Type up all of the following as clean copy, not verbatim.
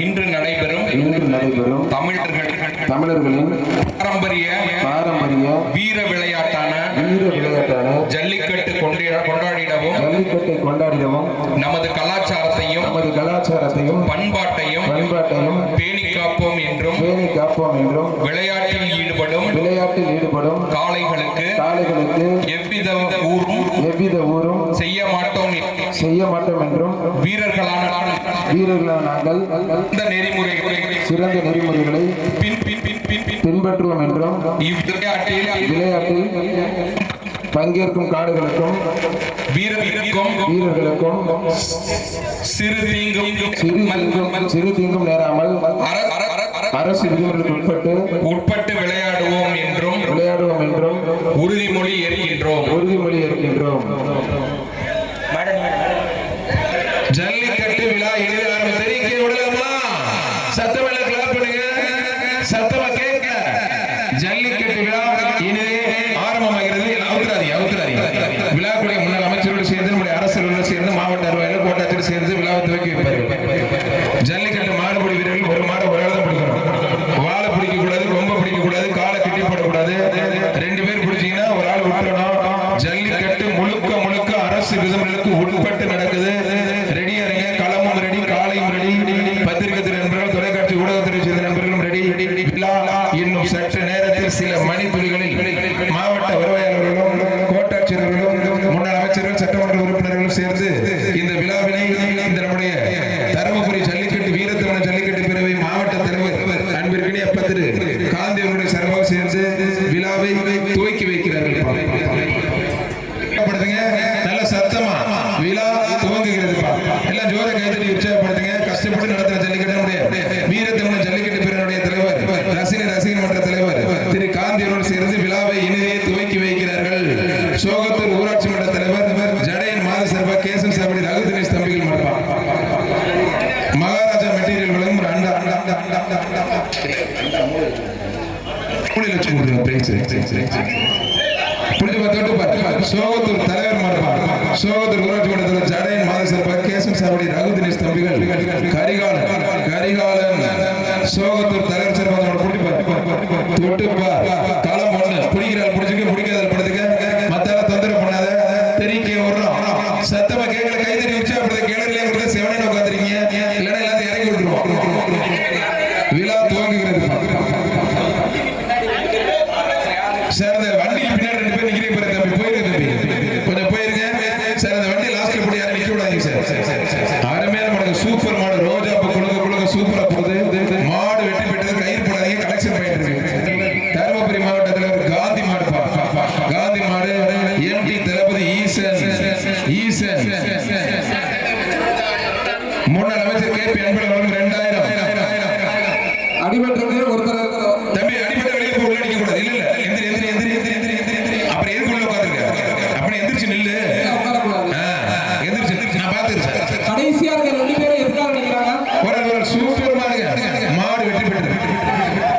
இன்று நடைபெறும் தமிழர்களின் பாரம்பரிய வீர விளையாட்டான ஜல்லிக்கட்டு கொண்டாடிடவும் நமது கலாச்சாரத்தையும் பண்பாட்டையும் பேணி காப்போம் என்றும் விளையாட்டில் ஈடுபடும் காளைகளுக்கு எவ்வித ஊரும் செய்ய மாட்டோம் என்றும் வீரர்களான நாங்கள் சிறந்த நெறிமுறைகளை பின்பற்றுவோம் என்றும் இவ்விளையாட்டில் பங்கேற்கும் காடுகளுக்கும் வீரர்களுக்கும் சிறு தீங்கும் நேராமல் அரசு விதிமுறைகளுக்கு உட்பட்டு விளையாடுவோம் என்றும் உறுதிமொழி ஏற்கின்றோம். ஜல்லிக்கட்டு விழா இனிதே தெரிவிக்க விடலாமா? சத்தமெல்ல கிளாப் பண்ணுங்க, சத்தமா கேட்க. ஜல்லிக்கட்டு விழா இனிதே ஆரம்பமாகிறது. அவுத்துறாதீங்க. விழாக்குடைய முன்னாள் அமைச்சரோடு சேர்ந்து நம்முடைய அரசர்களோடு சேர்ந்து மாவட்ட அலுவலர் கோட்டாட்சியர் சேர்ந்து விழாவை துவக்கி வைப்பார்கள். ஜல்லிக்கட்டு மாடுபிடி வீரர்கள் ஒரு மாடு ஒரு தான் பிடிக்கணும். வாழை பிடிக்க கூடாது, ரொம்ப பிடிக்க கூடாது, காலை கட்டி போடக்கூடாது. 2 பேர் பிடிச்சீங்கன்னா ஒரு ஆள் விட்டுறணும். ஜல்லிக்கட்டு முழுக்க அரசு விதிமுறைகளுக்கு உட்பட்டு நடக்குது. ரெடியா இருங்க. களமும் ரெடி, காலையும் ரெடி. பத்திரிகை துறை நண்பர்கள், தொலைக்காட்சி ஊடகத்துறை சேர்ந்த நண்பர்களும் ரெடி. இன்னும் சற்று நேரத்தில் சில மணித்துளிகளில் மாவட்ட வருவாயாளர்களும் கோட்டாட்சியர்களும் முன்னாள் அமைச்சர்கள் சட்டமன்ற உறுப்பினர்களும் சேர்ந்து இந்த விழாவினை இந்த நம்முடைய தருமபுரி ஜல்லிக்கட்டு வீரத்தமிழ ஜல்லிக்கட்டு பிரிவை மாவட்ட தலைவர் அன்பிற்கினே திரு காந்தி அவருடைய சார்பாக சேர்ந்து விழாவை துவக்கி வைக்கிறார்கள். நல்ல சத்தமா விழா துவங்குகிறது. எல்லாம் ஜோர கைதட்டி உற்சாகப்படுத்துங்க. கஷ்டப்பட்டு நடத்துற ஜல்லிக்கட்டு வீரத்தமிழ ஜல்லிக்கட்டு பிரிவினுடைய தலைவர் ரசிகர் மன்ற தலைவர் திரு காந்தி அவரோடு சேர்ந்து விழாவை இனிதே துவக்கி வைக்கிறார்கள். சோகத்தூர் ஊராட்சி மன்ற தலைவர் ஜடையன் மாத சர்பா கேசன் சாவடி ரகு தினேஷ் தம்பிகள் மன்றம் மகாராஜா மெட்டீரியல் வழங்கும் ஒரு அண்டா சோகத்தூர் தலைவர் மன்றம் சோகத்தூர் ஊராட்சி மன்ற தலைவர் ஜடையன் மாத சர்பா கேசன் சாவடி ரகு தினேஷ் தம்பிகள் கரிகாலன் சோகத்தூர் தலைவர் சார்பாக தொட்டுப்பா களம் 1 பிடிக்கிறாள் பிடிக்காத படுத்துக்க மத்தால தொந்தரவு பண்ணாத தெரிவிக்க விடுறோம். சத்தமா கேட்கல கைதறி உற்சாகப்படுத்த கிணறுல கொடுத்த செவனே உட்காந்துருக்கீங்க. இல்லைன்னா எல்லாத்தையும் இறங்கி விட்டுருவோம். விழா துவங்குகிறது. சார் அந்த வண்டிக்கு பின்னாடி 2 பேர் நிக்கிறீங்க பாருங்க. தம்பி போயிருங்க, தம்பி கொஞ்சம் போயிருங்க சார். அந்த வண்டி லாஸ்ட்ல போய் யாரும் நிக்க விடாதீங்க சார். அருமையான மாடு, சூப்பர் மாடு, ரோஜா குழுக்க சூப்பரா போகுது. மாடு வெற்றி பெற்றது. கயிறு போடாதீங்க, கலெக்ஷன் பண்ணிட்டு இருக்கு. தருமபுரி மாவட்டத்தில் காந்தி மாடு எம்டி தளபதி ஈசன் முன்னாள் அமைச்சர் கேபி அன்பழகன் 2000 அடிபட்டு ஒருத்தர் தம்பி அடிபட்ட வெளியே போய் உள்ள நிக்க கூடாது. இல்ல எந்திரி அப்புறம் எதுக்குள்ள உட்காந்துருக்க? அப்படி எந்திரிச்சு நில்லு. எந்திரிச்சு நான் பாத்துக்கிறேன். கடைசியா இருக்க 2 பேரும் எதுக்காக நிக்கிறாங்க? ஒரு சூப்பர் மாடு வெற்றி பெற்றது.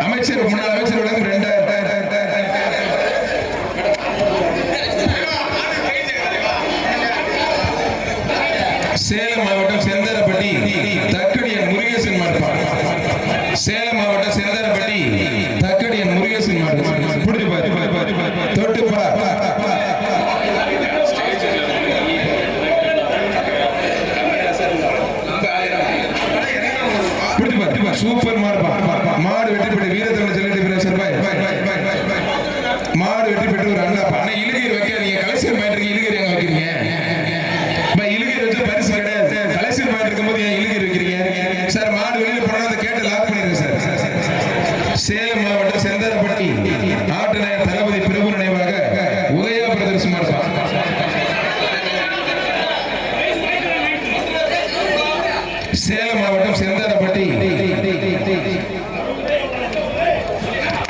அமைச்சர் முன்னாள் அமைச்சர் வழங்கும் 2000 சேலம் மாவட்டம் செந்தரப்பட்டி தக்கடியன் முருகேசன் மாடு. சேலம் மாவட்டம் செந்தரப்பட்டி தக்கடியன் முருகேசன் மாடு. புடிச்சு பாரு, தொட்டு பாரு. சூப்பர் மாடு வெற்றி பெற்ற வீரத்தமிழ் ஜல்லிக்கட்டு பிரிவு சார்பாக மாடு வெற்றி பெற்ற ஒரு அண்ணா. ஆனா இழுகை வைக்காதீங்க. கலெக்ஷன் பாயிண்ட் இருக்கு, இழுகை எங்க வைக்கிறீங்க? இழுகை வச்சு பரிசு கிடையாது. கலெக்ஷன் பாயிண்ட் இருக்கும்போது ஏன் இழுகை வைக்கிறீங்க சார்? மாடு வெளியில போனா அந்த கேட்டை லாக் பண்ணிருங்க சார். சேலம் மாவட்டம் செந்தரப்பட்டி நாட்டு நாயர் தளபதி பிரபு நினைவாக உதயா பிரதர்ஸ் மாடு. சேலம் மாவட்டம் செந்தரப்பட்டி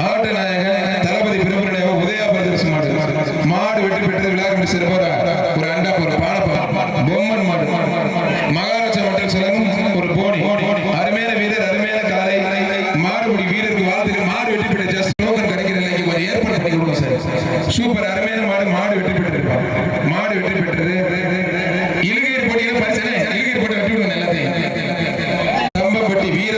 ஆட்டநாயகன் தளபதி பிரபு நினைவாக உதயா பிரதர்ஸ் மாடு வெற்றி பெற்றது. விழா கமிட்டி சிறப்பாக ஒரு அண்டா, ஒரு பானப்பா, பொம்மன் மாடு. மகாராஜா மட்டல் செலவும் ஒரு போனி. அருமையான வீரர், அருமையான காலை. மாடுபிடி வீரருக்கு வாழ்த்துக்கள். மாடு வெற்றி பெற்ற ஜஸ்ட் டோக்கன் கிடைக்கிற நிலைக்கு கொஞ்சம் ஏற்பாடு பண்ணி கொடுங்க சார். சூப்பர் அருமையான மாடு வெற்றி பெற்றது. இழுகை போட்டியில பரிசனை இழுகை போட்டி வெற்றி விடுங்க எல்லாத்தையும். தம்பப்பட்டி வீர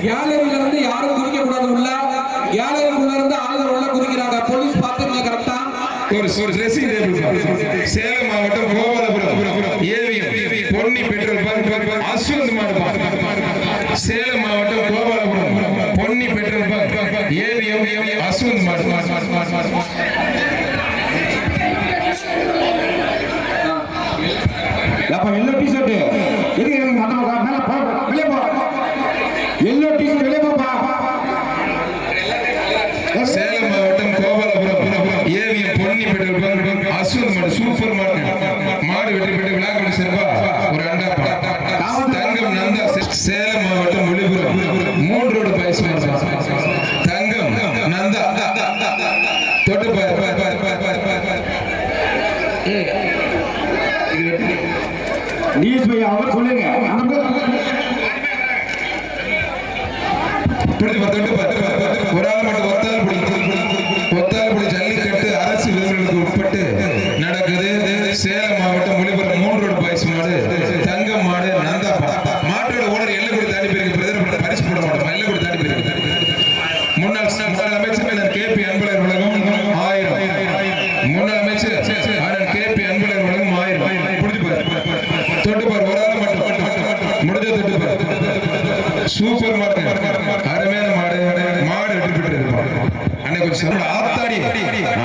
கேலரியில இருந்து யாரும் குதிக்க கூடாது. உள்ள கேலரிக்குள்ள இருந்து ஆளுநர் உள்ள குதிக்கிறாங்க. போலீஸ் பாத்துங்க கரெக்டா. ஒரு ட்ரெஸ்ஸிங் டேபிள். சேலம் மாவட்டம் Gopalapuram AVM Ponni petrol bunk Ashwanth மாடு. சேலம் மாவட்டம் Gopalapuram Ponni petrol bunk AVM Ashwanth மாடு. அப்ப எல்லோ டி-ஷர்ட் எதுக்கு எனக்கு மத்தவங்க மேல போ வெளிய போ. எல்லோ டி-ஷர்ட் வெளிய போப்பா. சேலம் மாவட்டம் Gopalapuram AVM Ponni petrol bunk Ashwanth மாடு சூப்பர் மாடு. மாடு வெற்றி பெற்று விழா கொண்டு சிறப்பா ஒரு அண்டாப்பா. தங்கம் நந்தா சேலம் மாவட்டம் விழுப்புரம் 3 ரோடு பைஸ் தங்கம் நந்தா தொட்டு நீஸ் பை அவர் சொல்லுங்க. ஒரு ஆள் மட்டும் ஒத்தால்புடி ஜல்லிக்கட்டு அரசு விதிகளுக்கு உட்பட்டு நடக்குது. சேலம் மாவட்டம் விழுப்புரம் 3 ரோடு பாய்ஸ் மாடு தங்கம் மாடு நந்தா. மாட்டோட ஓனர் எல்லை கூட தாண்டி போயிருக்கு. பரிசு போட மாட்டோம். எல்லை கூட தாண்டி போயிருக்கு. முன்னாள் அமைச்சர் கேபி அன்பழகர் உலகம் 1000. முன்னாள் அமைச்சர் கேபி அன்பழகர் உலகம் 1000. தொட்டுப்பார் ஒரு ஆள் மட்டும் முடிஞ்ச தொட்டுப்பார். சூப்பர் மாடு அருமையான மாடு வெற்றி பெற்றிருப்பான். அன்னைக்கு கொஞ்சம்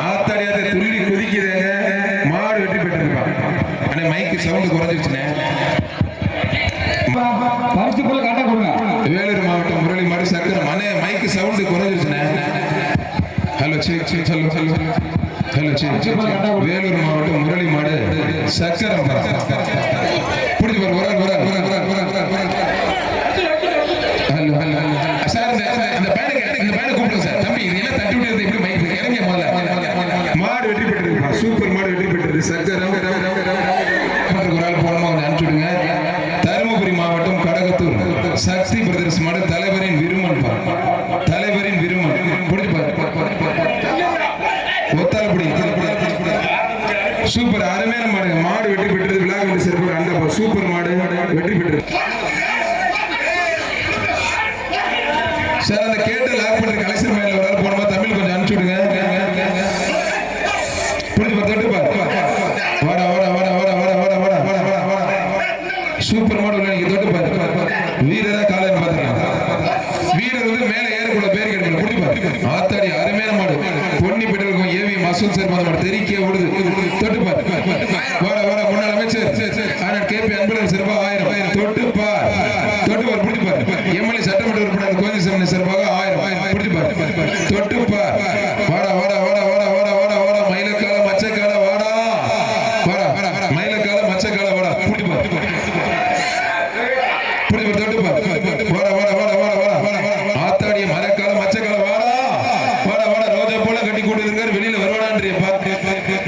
ஆத்தாடியாத துள்ளி குதிக்குதுங்க. மாடு வெற்றி பெற்றிருப்பான். அன்னைக்கு மைக்கு சவுண்ட் குறைஞ்சிருச்சுனே. பரிசு போல காட்ட கொடுங்க. வேலூர் மாவட்டம் முரளி மாடு சக்கரம். அண்ணே மைக்கு சவுண்ட் குறைஞ்சிருச்சுனே. ஹலோ வேலூர் மாவட்டம் முரளி மாடு சக்கரம். புரிஞ்சு சார் இந்த பேனை கூப்பிடுங்க சார். தம்பி இது எல்லாம் தட்டி விட்டு எப்படி மைக் இறங்கிய முதல்ல. மாடு வெற்றி பெற்றிருக்கு. சூப்பர் மாடு வெற்றி பெற்றது. சக்கரம் ஒரு ஆள் போனமா கொஞ்சம் அனுப்பிச்சுடுங்க. தருமபுரி மாவட்டம் கடகத்தூர் சக்தி பிரதர்ஸ் மாடு தலைவரின் விருமன். தலைவரின் விருமன் புரிஞ்சு ஒத்தாலப்படி சூப்பர் அருமையான மாடு. மாடு வெற்றி பெற்றது. விழா கொண்டு சிறப்பு அண்டப்பா. சூப்பர் மாடு வெற்றி பெற்றது. சார் அந்த கேட்ட லாக் பண்ற கலெக்ஷன் மேல ஒரு ஆள் போனமா தமிழ் கொஞ்சம் அனுப்பிச்சு விடுங்க. புரிஞ்சு வாடா சூப்பர் மாடு உள்ள நீங்க தொட்டு பாரு. வீரரா காலையில பாத்துக்கலாம். வீரர் வந்து மேல ஏறக்குள்ள பேர் கேட்கணும். புரிஞ்சு ஆத்தாடி அருமையான மாடு. Ponni petrol AVM Ashwanth sir மாடு தெரிக்க விடுது. தொட்டு பாரு. வாடா முன்னாள் அமைச்சர் கேபி அன்பழகர் சிறப்பா 1000. தொட்டு பார். புரிஞ்சு பாரு. எம்எல்ஏ சட்டமன்ற உறுப்பினர் கோயில் சாமி சிறப்பாக 1000. புரிஞ்சு பாரு. தொட்டு பார். வாடா மயிலக்கால மச்சக்கால வாடா மயிலக்கால மச்சக்கால வாடா. புரிஞ்சு பாரு. தொட்டு பார். வாடா ஆத்தாடிய மரக்கால மச்சக்கால வாடா ரோஜா போல கட்டி கூட்டு இருக்காரு. வெளியில வருவானான்றிய பாத்து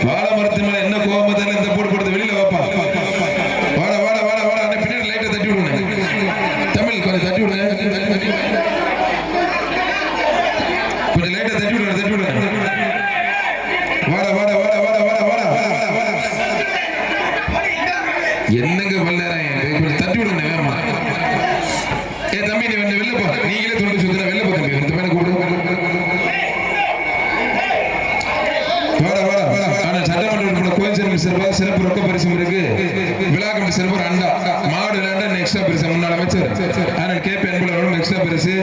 வாழை மரத்து மேல என்ன கோபத்தில் இந்த போட்டு போடுறது வெளியில வாப்பா. வாடா பின்னாடி லைட்டை தட்டி விடுங்க. தமிழ் கொஞ்சம் தட்டி விடுங்க. கொஞ்சம் லைட்டை தட்டி விடுங்க. வாடா என்னங்க வல்லறேன். தட்டி விடுங்க வேமா. தம்பி நீ வந்து வெளில போ. நீங்களே தொண்டு சுத்துற வெளில போ. தம்பி இந்த மேல கூப்பிடு. சட்டமன்ற உறுப்பினர் கோயில் சாமி சிறப்பாக சிறப்பு ரொக்க பரிசு இருக்கு. விழா கமிட்டி சிறப்பு அண்டா மாடு விளையாண்ட எக்ஸ்ட்ரா பரிசு. முன்னாள் அமைச்சர் கேபி அன்பழகர் எக்ஸ்ட்ரா பரிசு.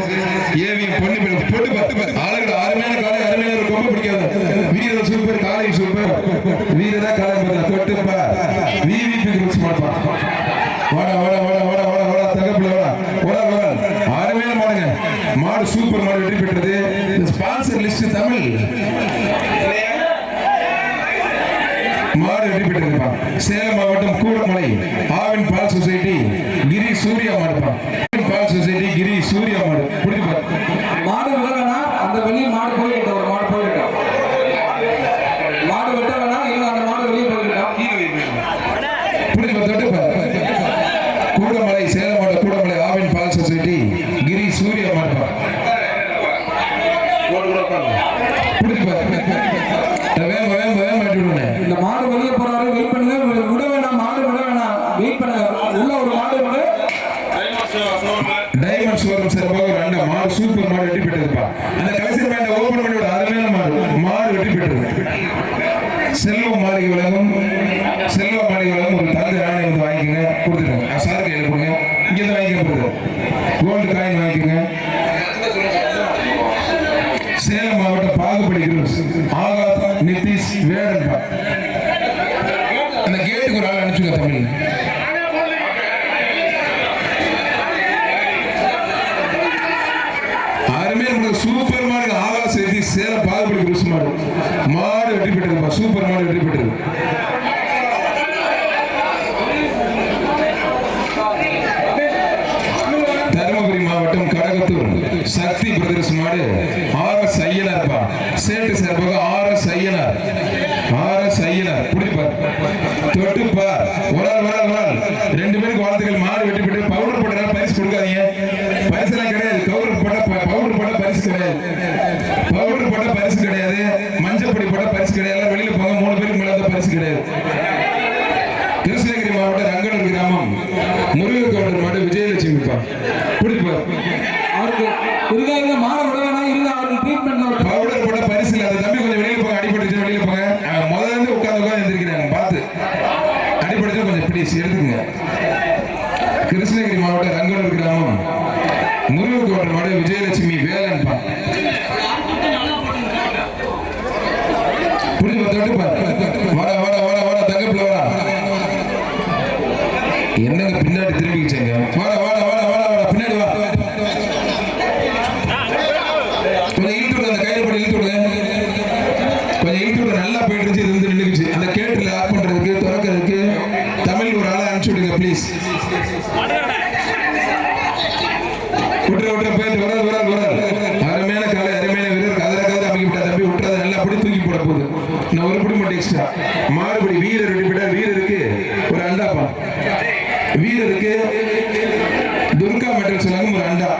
ஏவிஎம் பொன்னி போட்டு 10 ஆளுகள் அருமையான காலை. அருமையான ரொம்ப பிடிக்காது. வீரர் சூப்பர் காலை சூப்பர். வீரரா காலை தொட்டு பார். விவிபி குரூப்ஸ் மாட்டான். வாடா தகப்புல வாடா. அருமையான மாடுங்க. மாடு சூப்பர் மாடு வெற்றி பெற்றது. ஸ்பான்சர் லிஸ்ட் தமிழ் மாடு வெற்றி பெற்றிருப்பான். சேலம் மாவட்டம் கூடமலை ஆவின் பால் சொசைட்டி கிரி சூர்யா மாடுப்பா. பால் சொசைட்டி கிரி சூர்யா மாடு. புரிஞ்சு மாடு விடலனா அந்த வெளியே மாடு போயிட்டு ஒரு மாடு போயிட்டோம். மாடு விட்டலனா அந்த மாடு வெளியே போயிட்டோம். புரிஞ்சு கூடமலை சேலம் மாவட்டம் கூடமலை ஆவின் பால் சொசைட்டி கிரி சூர்யா மாடுப்பா. இந்த மாடு வெளியே போறாரு. வெயிட் பண்ணுங்க. விட வேணாம். மாடு விட வேணாம். வெயிட் பண்ணுங்க. உள்ள ஒரு மாடு விடு. டைமண்ட்ஸ் வரும் சிறப்பாக ஒரு அண்டம். சூப்பர் மாடு வெற்றி பெற்றதுப்பா. அந்த கலெக்ஷன் பேண்ட் ஓபன் பண்ணி விட அருமையான மாடு வெற்றி பெற்றது. செல்வ மாளிகை வழங்கும் ஒரு தங்க நாணயம் வந்து வாங்கிக்கோங்க, கொடுத்துருங்க. சாருக்கு எழுப்புங்க, இங்க இருந்து வாங்கிக்க. கோல்டு காயின் வாங்கிக்கோங்க. சேலம் மாவட்டம் பாகுபடி குரூப்ஸ் ஆகாத் நிதிஷ் வேடன்பா. அந்த கேட்டுக்கு ஒரு ஆள் அனுப்பிச்சுங்க தமிழ். சூப்பர் மாடு ஆகாஷ் நிதிஷ் சேலம் பாகுபடி குரூப்ஸ் மாடு வெற்றி பெற்றது. சூப்பர் மாடு வெற்றி பெற்றது. தருமபுரி மாவட்டம் கடகத்தூர் சக்தி பிரதர்ஸ் மாடு ஆர்எஸ் ஐயனார் சேட்டு சார்பாக ஆர்எஸ் ஐயனார் புடிப்பார் தொட்டுப்பார் ஒரு ஆள் 2 பேருக்கு வாழ்த்துக்கள். மாடு வெற்றி பெற்று பவுடர் போட்டா பரிசு கொடுக்காதீங்க. பரிசுலாம் கிடையாது. பவுடர் போட்டா பரிசு கிடையாது. மஞ்சள் பொடி போட்டா பரிசு கிடையாது. வெளியில போங்க. 3 பேருக்கு மேல பரிசு கிடையாது. கிருஷ்ணகிரி மாவட்டம் ரங்கனூர் கிராமம் முருகர் கவுண்டர் மாடு விஜயலட்சுமி பிடிப்பார். அவருக்கு இருக்காங்க மாட விடவேனா இருங்க. அவருக்கு ட்ரீட்மெண்ட் பவுடர் போட்ட பரிசு இல்ல. அந்த தம்பி கொஞ்சம் வெளியில போங்க. அடிபட்டுச்சு வெளியில போங்க. முதல்ல இருந்து உட்கார்ந்து எழுந்திருக்கிறாங்க பார்த்து. அடிபட்டுச்சு கொஞ்சம் ப்ளீஸ் எடுத்துங்க. கிருஷ்ணகிரி மாவட்டம் ரங்கனூர் கிராமம் முருகர் கவுண்டர் மாடு விஜயலட்சுமி வேலன் என்னங்க பின்னாடி திரும்பிக்கிச்சேங்க. பின்னாடி வா. கொஞ்சம் இழுத்து விடுங்க. அந்த கையில போட்டு இழுத்து விடுங்க. கொஞ்சம் இழுத்து விடுங்க. நல்லா போயிட்டு இருந்துச்சு. இது வந்து நின்றுச்சு. அந்த கேட்டுல ஆஃப் பண்றதுக்கு திறக்கிறதுக்கு தமிழ் ஒரு ஆளை அனுப்பிச்சு விடுங்க ப்ளீஸ். விட்டுற போயிட்டு வராது. அருமையான காலை, அருமையான வீரர். கதற அமைக்கப்பட்ட தம்பி விட்டுறத நல்லா அப்படி தூக்கி போட போகுது. நான் ஒரு படி மட்டும் எக்ஸ்ட்ரா. மாறுபடி வீரர் வெட்டிவிட்டார். வீரருக்கு ஒரு அண்டாப்பா. வீரருக்கு துர்கா மெட்டல்ஸ் வழங்கும் ஒரு அண்டா.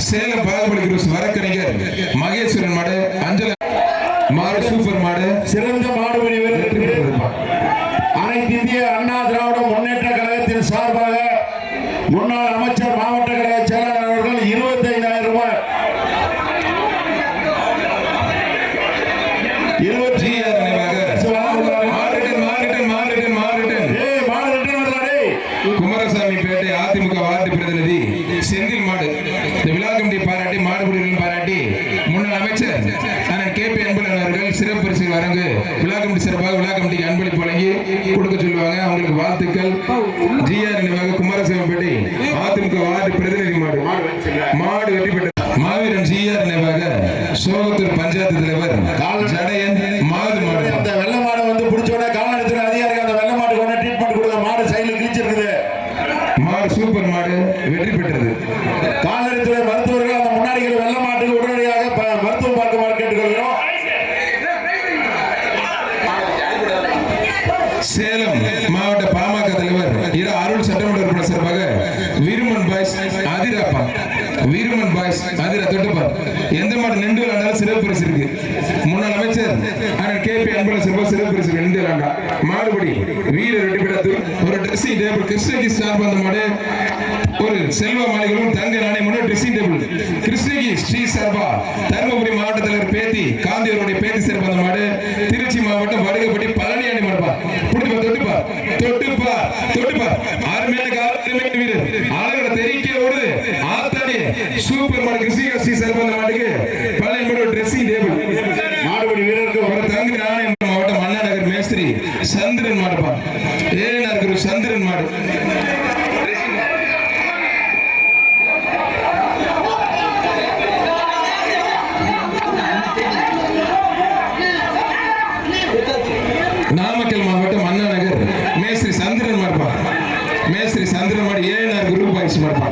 சேலம் பாகுபடி குரூப்ஸ் வரக்கணிகர் மகேஸ்வரன் மாடு அஞ்சல மாடு சூப்பர் மாடு சிறந்த மாடுபடி வீரர். அனைத்து இந்திய அண்ணா திராவிட முன்னேற்ற கழகத்தின் சார்பாக முன்னாள் அமைச்சர் மாவட்ட கழக செயலாளர் அவர்கள் 25,000 ரூபாய் 26 குமாரசாமி பேட்டை அதிமுக வார்டு பிரதிநிதி செந்தில் மாடு இந்த விழா கமிட்டி பாராட்டி மாடுபிடிகளும் பாராட்டி முன்னாள் அமைச்சர் அண்ணன் KP அன்பழகன் அவர்கள் சிறப்பு பரிசு வழங்கு விழா கமிட்டி சிறப்பாக விழா கமிட்டிக்கு அன்பளிப்பு வழங்கி கொடுக்க சொல்லுவாங்க. அவங்களுக்கு வாழ்த்துக்கள். GR நினைவாக குமாரசாமி பேட்டை அதிமுக வார்டு பிரதிநிதி மாடு வெற்றி பெற்ற மாவீரன் GR நினைவாக சோகத்தூர் பஞ்சாயத்து தலைவர் ஜடையன் மாடு அந்த வெள்ள மாடு வந்து பிடிச்சோட கால்நடைத்துறை அதிகாரிகள் அந்த வெள்ள மாட்டுக்கு ஒன்று ட்ரீட்மெண்ட் கொடுக்க மாடு சைடில் கிழிச்சிருக்குது. மாடு சூப்பர் மாடு வெற்றி பெற்றது. கால்நடைத்துறை மருத்துவர்கள் அந்த முன்னாடிகள் வெள்ள மாட்டுக்கு உடனடியாக மருத்துவம் பார்க்குமாறு கேட்டுக்கொள்கிறோம். சேலம் மாவட்ட பாமக தலைவர் அருள் சட்டமன்ற உறுப்பினர் சார்பாக வீரமன் பாய்ஸ் அதிர தொட்டுப்பார். எந்த மாடு நின்று விளையாண்டாலும் சிறப்பு பரிசு இருக்கு. முன்னாள் அமைச்சர் அண்ணன் KP அன்பழகன் சார்பாக சிறப்பு பரிசு நின்று விளையாண்டா மாடுபடி வீரர் வெற்றி பெற்றது. ஒரு ட்ரெஸ்ஸிங் டேபிள் கிருஷ்ணகிரி சார்பு அந்த மாடு ஒரு செல்வ மாளிகளும் தங்க நாணயம் ட்ரெஸ்ஸிங் டேபிள் கிருஷ்ணகிரி ஸ்ரீ சார்பா தருமபுரி மாவட்ட தலைவர் பேத்தி காந்தியவருடைய பேத்தி சிறப்பு அந்த மாடு திருச்சி மாவட்டம் வடுகப்பட்டி பழனி அணி மாடுப்பா. தொட்டுப்பா அருமையான கால வீரர் ஆளுநர தெரிவிக்க ஓடுது ஆத்தாடி சூப்பர் மாடு கிருஷ்ணகிரி ஸ்ரீ சார்பா அந்த மாட்டுக்கு பழனி மாடு ட்ரெஸ்ஸிங் டேபிள் மாடுபடி வீரருக்கு ஒரு தங்க நாணயம் மாவட்டம் அண்ணா நகர் மேஸ்திரி சந்திரன் மாடுப்பா. ஏனார் குரு சந்திரன் மாடு நாமக்கல் மாவட்டம் அண்ணா நகர் மேஸ்திரி சந்திரன் மாடுப்பா. மேஸ்திரி சந்திரன் மாடு ஏனார் குரு பாய்ஸ் மாடுப்பா.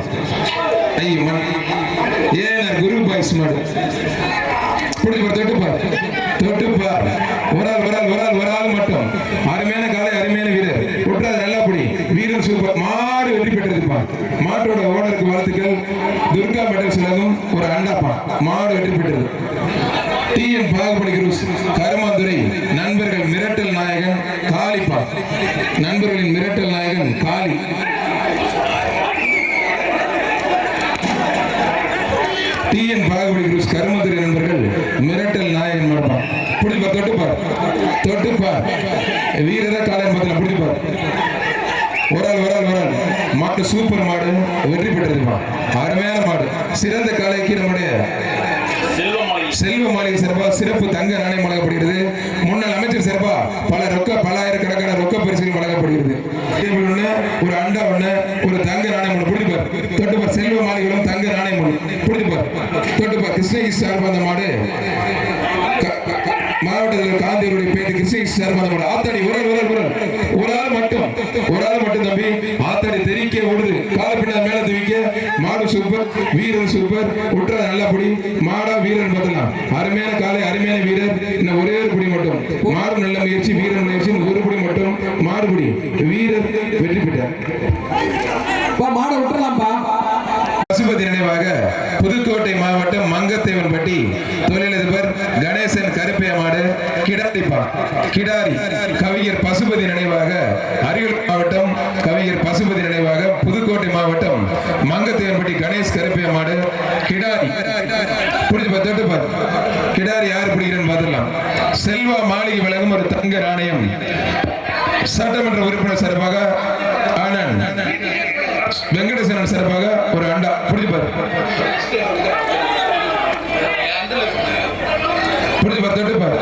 ஏனார் குரு பாய்ஸ் மாடு தொட்டுப்பார் ஒரு ஆள் மட்டும். அருமையான காலை, அருமையான வீரர். விட்டுறாது நல்லா புடி. வீரர் சூப்பர் மாடு வெற்றி பெற்றதுப்பா. மாட்டோட ஓனருக்கு வாழ்த்துக்கள். துர்கா மெட்டல்ஸ் ஒரு அண்டாப்பா. மாடு வெற்றி பெற்றது. TN பாகுபடி குரூஸ் கருமாந்துறை நண்பர்கள் மிரட்டல் நாயகன் காளிப்பா. நண்பர்களின் மிரட்டல் நாயகன் காளி. டிஎன் பாகுபலி குரூஸ் கருமத்துறை நண்பர்கள் மிரட்டல் நாயகன் மாடுப்பான். பிடிப்பார், தொட்டுப்பார் வீரரா காலையில் பார்த்தா பிடிப்பார். ஒரு ஆள் மாட்டு சூப்பர் மாடு வெற்றி பெற்றிருப்பா. அருமையான மாடு. சிறந்த காலைக்கு நம்முடைய செல்வ மாளிகை சிறப்பா சிறப்பு தங்க நாணயம் வழங்கப்படுகிறது. முன்னாள் அமைச்சர் சிறப்பா பல ஆயிரக்கணக்கான ரொக்க பரிசுகள் வழங்கப்படுகிறது. ஒரு அண்டா ஒண்ணு, ஒரு தங்க நாணயம் ஒன்று பிடிப்பார். தொட்டுப்பார் செல்வ மாளிகளும் தங்க நாணயம் ஒன்று பிடிப்பார். தொட்டுப்பார் கிருஷ்ணகிரி சார்பாக அந்த மாடு மாவட்டத்தில் காந்தியருடைய பேர் கிருஷ்ணகிரி சார்பாக அந்த மாடு ஆத்தாடி ஒரு ஆள் மட்டும் தம்பி ஆத்தாடி தெரிக்க ஓடுது. கால பின்னா மேல தூவிக்க மாடு சூப்பர், வீரர் சூப்பர், உற்ற நல்ல புடி மாடா வீரர் பார்த்தலாம். அருமையான காலை, அருமையான வீரர். இன்னும் ஒரே ஒரு புடி மட்டும் மாடு நல்ல முயற்சி, வீரர் முயற்சி, ஒரு புடி மட்டும் மாடுபடி வீரர் வெற்றி பெற்றார். மாடை விட்டுலாம்ப்பா. பசுபதி நினைவாக புதுக்கோட்டை மாவட்டம் மங்கத்தேவன்பட்டி தொழிலதிபர் கணேசன் கருப்பைய மாடு கிடாரி கவிஞர் பசுபதி நினைவாக அரியலூர் மாவட்டம் கவிஞர் பசுபதி நினைவாக புதுக்கோட்டை மாவட்டம் மங்கத்தேவன்பட்டி கணேஷ் கருப்பைய மாடு கிடாரி தொட்டுப்பார். கிடாரி யார் பிடிக்கிறேன்னு பார்த்துடலாம். செல்வா மாளிகை வழங்கும் ஒரு தங்க நாணயம். சட்டமன்ற உறுப்பினர் சார்பாக ஆனந்த் வெங்கடேசன் சார்பாக ஒரு அண்டா பிடிப்பார். தொட்டுப்பார்.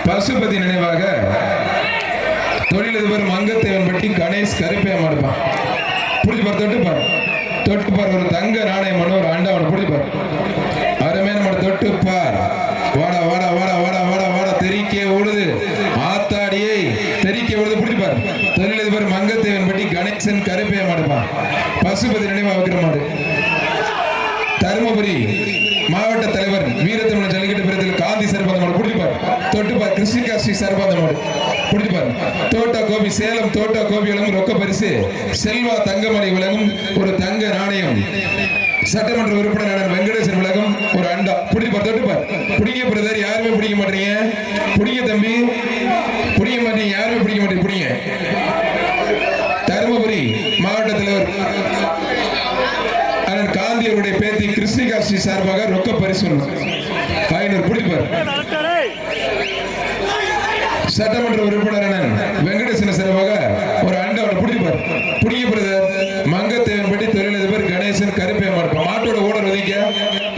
பசுபதி நினைவாக தொழிலதிபர் மங்கத்தேவன்பட்டி கணேஷ் கருப்பையா மாடுப்பான். பிடிப்பார். தொட்டுப்பார் ஒரு தங்க நாணயம் ஒரு அண்டா ஒன்று பிடிப்பார். அருமையான மாடு. தொட்டுப்பார். வாடா தெரிக்க ஓடுது ஆத்தாடியை தெரிக்க ஓடுது. பிடிப்பார். தொழிலதிபர் மங்கத்தேவன்பட்டி கணேசன் கருப்பையா மாடுப்பான். பசுபதி நினைவாக வைக்கிற மாடு. தருமபுரி மாவட்ட தலைவர் வீரத்தமிழ் ஜல்லிக்கட்டு பிறத்தில் காந்தி சார்பாக மாடு பிடிப்பார். தொட்டுப்பார் கிருஷ்ணிகாஸ்ரீ சார்பாக மாடு பிடிப்பார். தோட்டா கோபி சேலம் தோட்டா கோபி வழங்கும் ரொக்க பரிசு செல்வா தங்கமணி வழங்கும் ஒரு தங்க நாணயம். சட்டமன்ற உறுப்பினர் வெங்கடேசன் விளக்கம் ஒரு அண்டா பிடிப்பார். தொட்டுப்பார். பிடிங்க பிரதர், யாருமே பிடிக்க மாட்டீங்க. பிடிங்க தம்பி, பிடிக்க மாட்டீங்க, யாருமே பிடிக்க மாட்டீங்க. பிடிங்க. தருமபுரி மாவட்ட தலைவர் காந்தியருடைய பேத்தி கிருஷ்ணிகாஸ்ரீ சார்பாக ரொக்க பரிசு 500 பிடிப்பார். சட்டமன்ற உறுப்பினர் வெங்கடேசன் சார்பாக ஒரு அண்டா பிடிப்பார். பிடிங்க பிரதர். மங்கத்தேவன்பட்டி தொழிலதிபர் கணேசன் கருப்பையா மாடுப்பான். மாட்டோட ஓடர் ஒதுக்க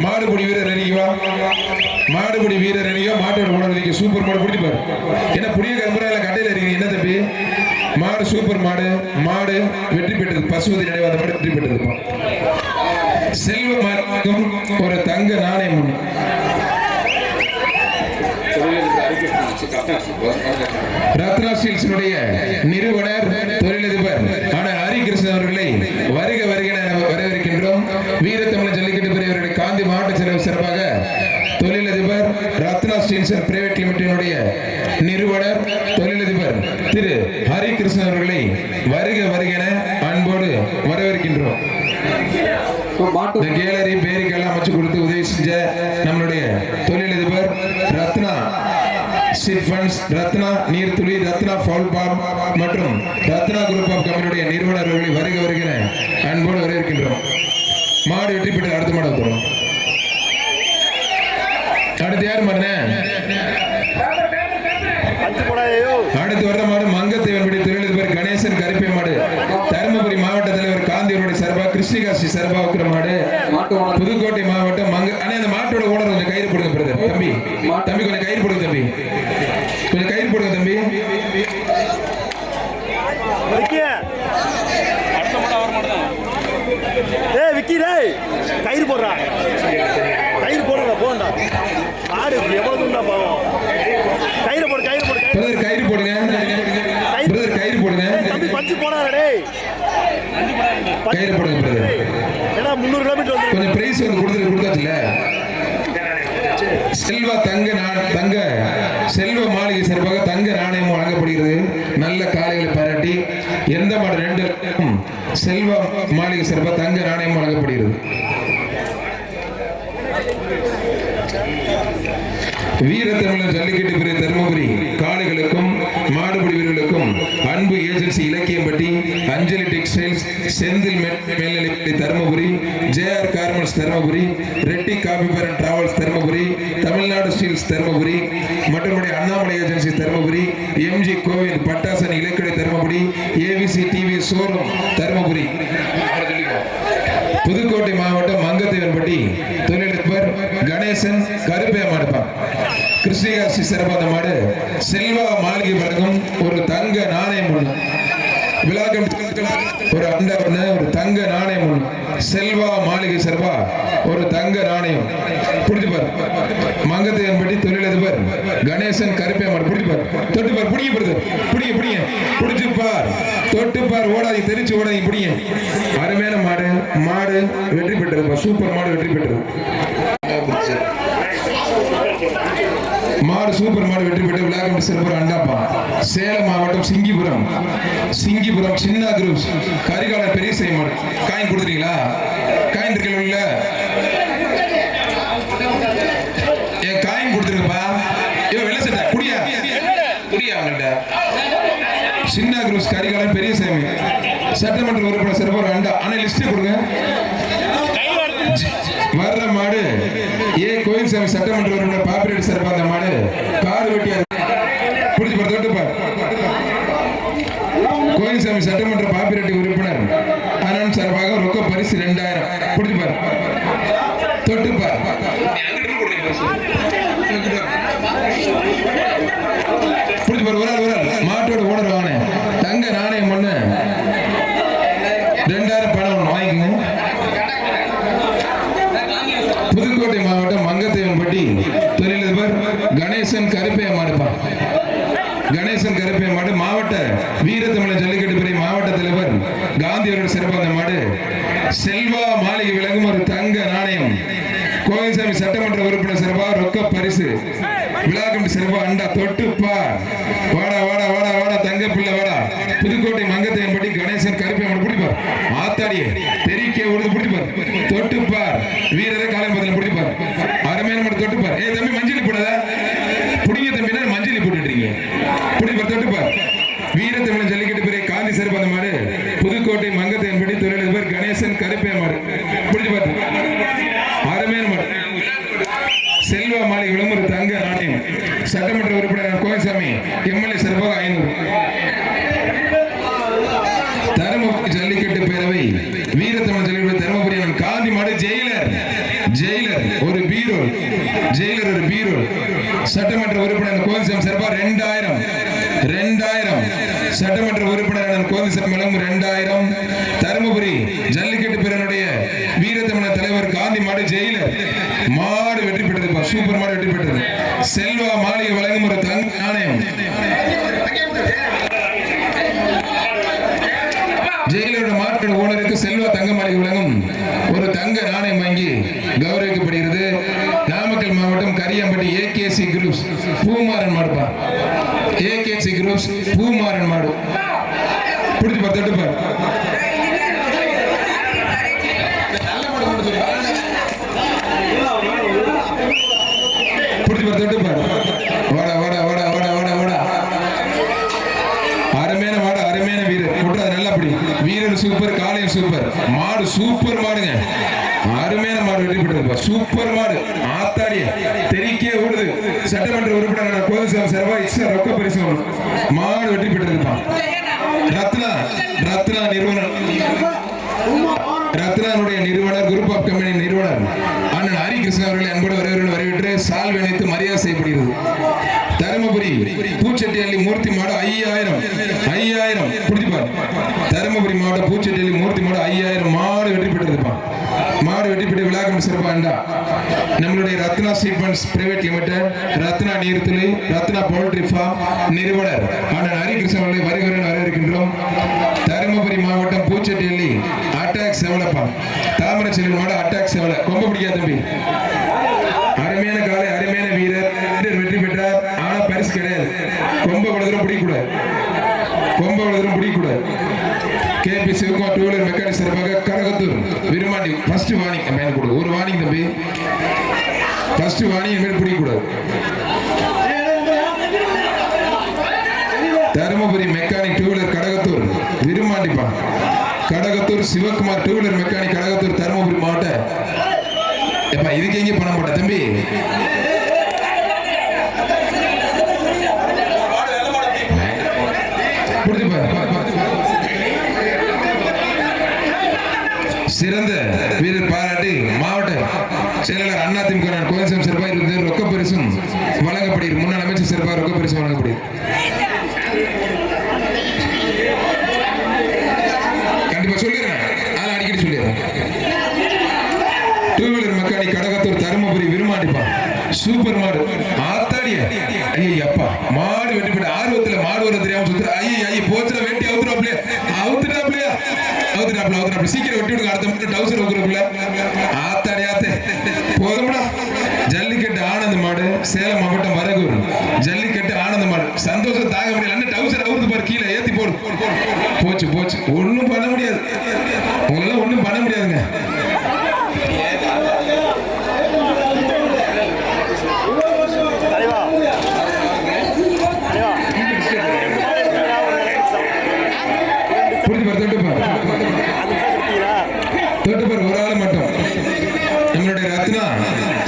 மாடுபிடி வீரர் அறிவிவா மாடுபிடி வீரர் அறிவிக்க மாட்டோட ஓடர் ஒதுக்க சூப்பர் மாடு பிடிப்பார். என்ன புதிய கரும்புறால கட்டையில் இருக்கீங்க என்ன தம்பி? மாடு சூப்பர் மாடு வெற்றி பெற்றது. பசுபதி நினைவாத மாடு வெற்றி பெற்றது. செல்வ மார்க்கும் ஒரு தங்க நாணயம் ஒன்று. ரத்னா ஸ்டீல்ஸினுடைய நிறுவனர் தொழிலதிபர் ஹரிகிருஷ்ணன் அவர்களை வருக வரவேற்கின்றோம். வீரத்தமிழ் ஜல்லிக்கட்டு பிரிவர்களுடைய காந்தி மாவட்ட செயலர் சிறப்பாக தொழிலதிபர் ரத்னா ஸ்டீல்ஸ் பிரைவேட் லிமிடெடினுடைய நிறுவனர் தொழிலதிபர் திரு ஹரிகிருஷ்ணன் அவர்களை வருக அன்போடு வரவேற்கின்றோம். கேலரி பேரிக்கெல்லாம் அமைச்சு கொடுத்து உதவி செஞ்ச நம்மளுடைய தொழிலதிபர் Ratna chit funds, Ratna Neerthuli, Ratna fowl farm மற்றும் ரத்னா குரூப் ஆஃப் கம்பெனியுடைய நிறுவனர்களை வருகிற அன்போடு வரவேற்கின்றோம். மாடு வெற்றி பெற்று அடுத்த மாடு வந்துடும். அடுத்து யார் மாடுன? அடுத்து வர்ற மாடு மங்கத்தேவன்பட்டி தொழிலதிபர் கணேசன் கருப்பை மாடு. தருமபுரி மாவட்ட தலைவர் காந்தியருடைய சார்பா கிருஷ்ணிகாஸ்ரீ சார்பா வைக்கிற மாடு. புதுக்கோட்டை மாவட்டம் அந்த மாட்டோட ஓனர் கொஞ்சம் கயிறு போடுங்க பிரதர். தம்பி கொஞ்சம் கயிறு போடுங்க தம்பி. கயிறு போடுறா போண்டா ஆடு எவ்வளவு பாவம். கயிறு போடுங்க தம்பி. பஞ்சு போடாதே. கயிறு போடுங்க பிரதர். ஏன்னா 300 கிலோமீட்டர் வந்து கொஞ்சம் பிரைஸ் கொடுத்தாச்சுல. செல்வ மாளிகை சிறப்பாக தங்க நாணயம் வழங்கப்படுகிறது. நல்ல காலைகளை பாராட்டி எந்த மாடு 2 செல்வ மாளிகை சிறப்பாக தங்க நாணயம் வழங்கப்படுகிறது. வீரத்தமிழர் ஜல்லிக்கட்டு பிரிவு தருமபுரி காளைகளுக்கும் மாடுபிடி வீரர்களுக்கும் அன்பு ஏஜென்சி இலக்கியம்பட்டி, அஞ்சலி டெக்ஸ்டைல்ஸ், செந்தில் மேல்நிலைப்பள்ளி Dharmapuri, JR garments Dharmapuri, Reddy coffee பேரன் டிராவல்ஸ் தருமபுரி, தமிழ்நாடு ஸ்டீல்ஸ் தருமபுரி, மற்றபடி அண்ணாமலை ஏஜென்சி தருமபுரி, MG கோவில் பட்டாசன் இலக்கடை Dharmapuri, ABC TV showroom Dharmapuri. Pudukkottai மாவட்டம் மங்கத்தேவன்பட்டி தொழிலதிபர் கணேசன் கருப்பையா மாடுப்பான். கிருஷ்ணகாசி சிறப்பான மாடு செல்வா மாளிகை வழங்கும் ஒரு தங்க நாணயம் ஒண்ணு. விழாக்கம் ஒரு அண்டா ஒண்ணு, ஒரு தங்க நாணயம் ஒண்ணு. செல்வா மாளிகை சிறப்பா ஒரு தங்க நாணயம். புடிச்சுப்பார் மங்கத்தேவன்பட்டி தொழிலதிபர் கணேசன் கருப்பையா மாடு. புடிச்சுப்பார், தொட்டுப்பார், பிடிக்கப்படுது, பிடிங்க புடிச்சுப்பார், தொட்டுப்பார், ஓடாதீங்க, தெரிச்சு ஓடாதீங்க, பிடிங்க. அருமையான மாடு, மாடு வெற்றி பெற்றது, சூப்பர் மாடு வெற்றி பெற்றது. மாடு சூப்பர் மாடு வெற்றி பெற்ற விழாக்கம் சிறப்பு அண்டாப்பா. சேலம் மாவட்டம் சிங்கிபுரம் சின்ன குரூப்ஸ் கரிகால பெரிய செய்ய மாடு. காயின் கொடுத்துறீங்களா? காயின் இருக்கல, என் காயின் கொடுத்துருங்கப்பா. இவன் வெள்ள சட்டை குடியா அவங்கள்ட்ட. சின்ன குரூப்ஸ் கரிகாலம் பெரிய சேமி சட்டமன்ற உறுப்பினர் சிறப்பு அண்டா. ஆனா லிஸ்ட் கொடுங்க. வர்ற மாடு கோயில்சாமி சட்டமன்ற உறுப்பினர் பாப்பிரெட்டி சிறப்பா. அந்த மாடு காடு வெட்டியா பிடிச்சு தொட்டுப்பார். கோயில்சாமி சட்டமன்ற பாப்பிரெட்டி உறுப்பினர் அண்ணன் சார்பாக ரொக்க பரிசு 2000. பிடிச்சுப்பார், தொட்டுப்பார், பிடிச்சுப்பார். ஒரு ஆள் மாட்டோட ஓனர் வாங்க. தங்க நாணயம் ஒண்ணு, 2000 பணம் ஒண்ணு வாங்கிக்கோங்க. புதுக்கோட்டை மாவட்டம் மங்கத்தேவன்பட்டி தொழிலதிபர் கணேசன் கருப்பையா மாடுப்பா. கணேசன் கருப்பையா மாடு மாவட்ட வீரத்தமிழன் ஜல்லிக்கட்டு பிரிவு மாவட்ட தலைவர் காந்தியோட சிறப்பான மாடு செல்வா மாளிகை விளங்கும் ஒரு தங்க நாணயம். கோயில்சாமி சட்டமன்ற உறுப்பினர் சிறப்பாக ரொக்க பரிசு. விழாக்கம் சிறப்பா அண்டா. தொட்டுப்பா, வாடா வாடா வாடா வாடா தங்க பிள்ளை வாடா. புதுக்கோட்டை மங்கத்தேவன்பட்டி கணேசன் கருப்பையா மாடு. பிடிப்பார், ஆத்தாடியே தெரிக்க உழுது பிடிப்பார், தொட்டுப்பார். வீரரை காலம் பதில பிடிப்பார். அருமையான மாடு, தொட்டுப்பார். தம்பி மஞ்சளி போடாத, புடிங்க தம்பி, மஞ்சளி போட்டுட்டீங்க. பிடிப்பார், தொட்டுப்பார். வீரத்தமிழன் ஜல்லிக்கட்டு பிறகு காந்தி சிறப்பான மாடு புதுக்கோட்டை மங்கத்தேவன்பட்டி தொழிலதிபர் கணேசன் கருப்பையா மாடு. பிடிச்சுப்பார், அருமையான மாடு. செல்வா மாளிகை விளம்பர தங்க நாணயம். சட்டமன்ற உறுப்பினர் கோயில்சாமி MLA சிறப்பாக 500. தருமபுரி ஜல்லிக்கட்டு பேரவை வீரத்தமிழ் ஜல்லிக்கட்டு தருமபுரி காந்தி மாடு ஜெயிலர் ஒரு பீரோல், சட்டமன்ற உறுப்பினர் கோவில்சாமி சிறப்பாக 2000. சட்டமன்ற உறுப்பினர் கோவில்சாமி விளம்பரம் 2000. தருமபுரி ஜல்லிக்கட்டு பேரனுடைய வீரத்தமிழர் தலைவர் காந்தி மாடு ஜெயிலர் மாடு வெற்றி பெற்றது. சூப்பர் மாடு வெற்றி பெற்றது. செல்வா மாளிகை வழங்கும் ஒரு தங்க நாணயம். ஜெயிலரோட மாட்டோட ஓனருக்கு செல்வா தங்க மாளிகை வழங்கும் ஒரு தங்க நாணயம் வாங்கி கௌரவிக்கப்படுகிறது. நாமக்கல் மாவட்டம் கரியம்பட்டி AKC குரூப்ஸ் பூமாறன் மாடுப்பா. AKC குரூப்ஸ் பூமாறன் மாடு. பிடிச்சு தொட்டுப்பார். தொட்டுப்பார். வாடா வாடா வாடா வாடா வாடா வாடா. அருமையான மாடு, அருமையான வீரர். கொட்டுறது நல்லா பிடி. வீரர் சூப்பர், காளையும் சூப்பர். மாடு சூப்பர் மாடுங்க. அருமையான மாடு வெற்றி பெற்றது. சூப்பர் மாடு, ஆத்தாடிய தெரிக்கே ஓடுது. சட்டமன்ற உறுப்பினர் கோவில்சாமி சிறப்பா எக்ஸ்ட்ரா ரொக்க பரிசு மாடு வெற்றி பெற்றதுப்பா. ரத்னா நிறுவனர், ரத்னாவுடைய நிறுவனர், குரூப் ஆஃப் கம்பெனி நிறுவனர் அண்ணன் ஹரிகிருஷ்ணன் அவர்களை அன்போடு வரவேற்று சால்வை அணிவித்து மரியாதை செய்யப்படுகிறது. தருமபுரி பூச்செட்டியள்ளி மூர்த்தி மாடு 5000. பிடிப்பார். தருமபுரி மாவட்ட பூச்செட்டியள்ளி மூர்த்தி மாடு 5000 மாடு வெற்றி பெற்றிருப்பான். மாடு வெற்றி பெற்ற விழாக்கம் சிறப்பாண்டா. நம்மளுடைய ரத்னா ஸ்டீட்மெண்ட்ஸ் private limited, Ratna Neerthuli, Ratna poultry farm நிறுவனர் அண்ணன் ஹரிகிருஷ்ணன் அவர்களை வருகிறேன் வரவேற்கின்றோம். தருமபுரி மாவட்டம் பூச்செட்டியள்ளி அட்டாக் செவலப்பா. தாமரை செல்வன் மாடு அட்டாக் செவல. கொம்ப பிடிக்காத தம்பி. அருமையான காலை, அருமையான வீரர் வெற்றி பெற்றார். ஆனா பரிசு கிடையாது. கொம்ப வளர்ந்தும் பிடிக்கூடாது. KP Sivakumar two wheeler mechanic சிறப்பாக கரகத்தூர் விருமாண்டி ஃபர்ஸ்ட் வார்னிங் பையன் கொடு. ஒரு வார்னிங் தம்பி, ஃபர்ஸ்ட் வார்னிங் இனிமேல் பிடிக்கூடாது. Dharmapuri mechanic two wheeler Sivakumar two wheeler mechanic Kazhagathur Dharmapuri மாவட்டம். எப்பா இதுக்கு எங்க பணம் போட்ட தம்பி? புரிஞ்சு பாரு. சிறந்த வீரர் பாராட்டி மாவட்ட செயலாளர் அதிமுக கோயம்புத்தூர் சிறப்பாக இருந்து ரொக்க பரிசும் வழங்கப்படுகிறது. முன்னாள் அமைச்சர் சிறப்பாக ரொக்க பரிசு வழங்கப்படுகிறது. கண்டிப்பா சொல்லிடுறேன், அதெல்லாம் அடிக்கடி சொல்லிடுறேன். Two wheeler mechanic Kadagathur Dharmapuri விருமாண்டிப்பா சூப்பர் மாடு ஆத்தாடிய ஐயப்பா மாடு வெட்டி போட்டு ஆர்வத்துல மாடு வர தெரியாம சுத்துற ஐய போச்சுல வெட்டி அவுத்துறாப்லையா அவுத்துறாப்ல சீக்கிரம் வெட்டி விடுங்க. அடுத்த மட்டும் டவுசர் வைக்கிறப்பல ஆத்தாடி ஆத்தே போதும்டா. ஜல்லிக்கட்டு ஆனந்த மாடு சேலம் மாவட்டம் வரகூர் ஜல்லிக்கட்டு ஆனந்த மாடு சந்தோஷம் தாங்க முடியல. அண்ணன் டவுசர் அவுத்து பாரு, கீழே ஏத்தி போடு. போச்சு ஒன்னும் பண்ண முடியாது, உங்களால ஒன்னும் பண்ண முடியாதுங்க. தொட்டுப்பார் ஒரு ஆள் மட்டும். நம்மளுடைய ரத்னா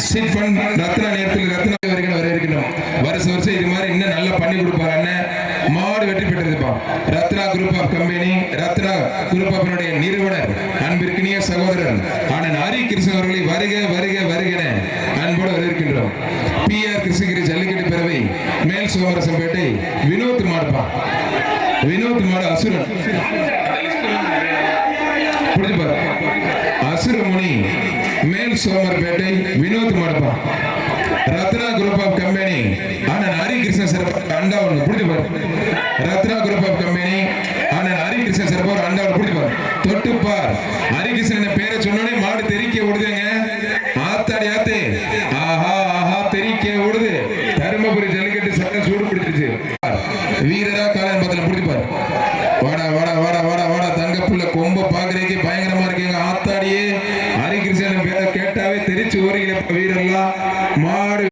சிட் ஃபண்ட் ரத்னா நேரத்தில் ரத்னா வரவேற்கின்றோம். வருஷம் இது மாதிரி இன்னும் நல்லா பண்ணி கொடுப்பாரு அண்ணன். மாடு வெற்றி பெற்றிருப்பா. Ratna group of company Ratna group of நிறுவனர் அன்பிற்கினிய சகோதரர் அண்ணன் ஹரி கிருஷ்ணன் அவர்களை வருக அன்போடு வரவேற்கின்றோம். PR கிருஷ்ணகிரி ஜல்லிக்கட்டு பேரவை மேல் சோமரசம்பேட்டை வினோத் மாடுப்பா. வினோத் மாடு அசுரன் புரிஞ்சுப்பாரு. அசுரமுனி மேல் சோமர்பேட்டை வினோத் மாடுப்பா. ரத்னா குரூப் ஆஃப் கம்பெனி அண்ணன் ஹரிகிருஷ்ணன் சிறப்பு அண்டா ஒன்று புரிஞ்சுப்பாரு. ரத்னா குரூப் ஆஃப் கம்பெனி அண்ணன் ஹரிகிருஷ்ணன் சிறப்பு ஒரு அண்டா ஒன்று புரிஞ்சுப்பாரு. தொட்டுப்பார் ஹரிகிருஷ்ணன் பேரை சொன்னோடனே மாடு தெரிக்க ஓடுதுங்க. ஆத்தாடி ஆத்தே ஆஹா தெரிக்க ஓடுது. தருமபுரி ஜல்லிக்கட்டு சட்டம் சூடு பிடிச்சிருச்சு. வீரரா காலம் பத்தில புரிஞ்சுப்பாரு. வாடா தங்கப்புள்ள கொம்ப பாக்குறதுக்கு பயங்கரமா இருக்கீங்க. ஆத்தாடியே ஹரிகிருஷ்ணன் பேரை கேட்டாவே தெரிச்சு ஓடுகிற வீரர்லாம் மாடு